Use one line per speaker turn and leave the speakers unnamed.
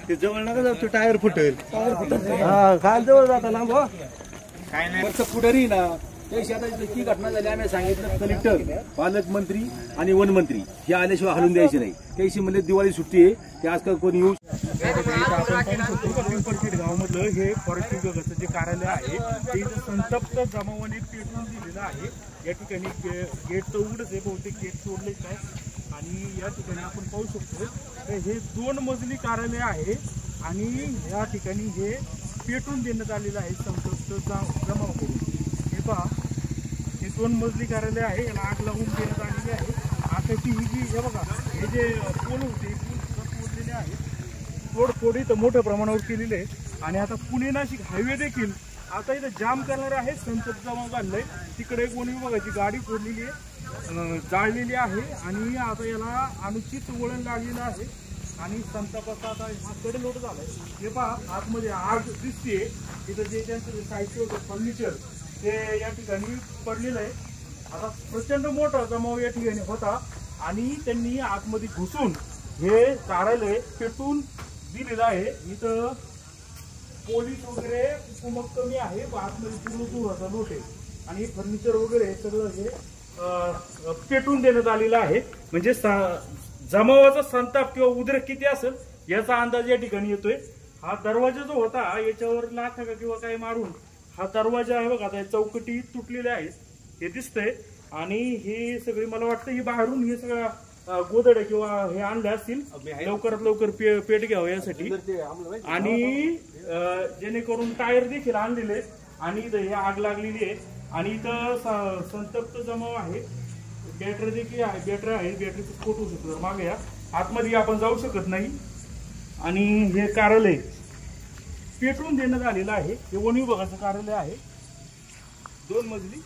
ते जवळ नका जाऊ, टायर फुटेल. हा काय जवळ जाता ना भाऊ, काय नाही पुढारी ना. त्याशी आता ही घटना झाली, आम्ही सांगितलं कलेक्टर, पालकमंत्री आणि वनमंत्री हे आल्याशिवाय हलून द्यायचे नाही. त्याशी म्हणजे दिवाळी सुट्टी आहे, ते आजकाल कोणी येऊ. पिंपळखेड गावामधलं हे फॉरेस्ट विभागाचं जे कार्यालय आहे ते संतप्त जमावाने पेटवून दिलेलं आहे. या ठिकाणी गेट तर उघडच आहे, बहुतेक गेट सोडलेच नाही. आणि या ठिकाणी आपण पाहू शकतो तर हे 2 मजली कार्यालय आहे आणि या ठिकाणी हे पेटवून देण्यात आलेलं आहे संतप्त जमावाकडून. हे पहा, हे 2 मजली कार्यालय आहे, याला आग लावून देण्यात आलेली आहे. आताची ही जी हे बघा, हे जे पोल होते तोडलेले आहेत, तोडफोड इथं मोठ्या प्रमाणावर केलेले आहे. आणि आता पुणे नाशिक हायवे देखील आता इथं जाम करणार आहे. संतप्त जमाव झालंय, तिकडे वन विभागाची गाडी फोडलेली आहे, जाळलेली आहे आणि आता याला अनुचित वळण लागलेलं आहे आणि संतापाचा आता हा कडेलोट झालाय. हे पहा, आतमध्ये आग दिसते. तिथं जे त्यांचं साहित्य होतं फर्निचर ते या ठिकाणी पडलेलं आहे. आता प्रचंड मोठा जमाव या ठिकाणी होता आणि त्यांनी आतमध्ये घुसून हे कार्यालय पेटून दिलेलं आहे. इथं पोलीस वगैरे कुमक कमी आहे, आतमध्ये पूर्ण लोट आहे आणि फर्निचर वगैरे सगळं हे पेटून देण्यात आलेलं आहे. म्हणजे जमावाचा संताप किंवा उद्रेक किती असेल याचा अंदाज या ठिकाणी येतोय. हा दरवाजा जो होता याच्यावर लाथा किंवा काही मारून हा दरवाजा आहे बघा, आता चौकटी तुटलेल्या आहेत हे दिसतंय. आणि हे सगळी मला वाटतं ही बाहेरून हे सगळं गोदड किंवा हे आणले असतील लवकरात लवकर पेट घ्यावं यासाठी. आणि जेणेकरून टायर देखील आणलेले आणि इथं हे आग लागलेली आहे. आणि इथं संतप्त जमाव आहे, बॅटरी देखील आहे, बॅटरी आहे, बॅटरीचं स्फोट होऊ शकतो. मागे या आतमध्ये आपण जाऊ शकत नाही. आणि हे कार्यालय पेटवून देण्यात आलेलं आहे. हे वन विभागाचं कार्यालय आहे, 2 मजली.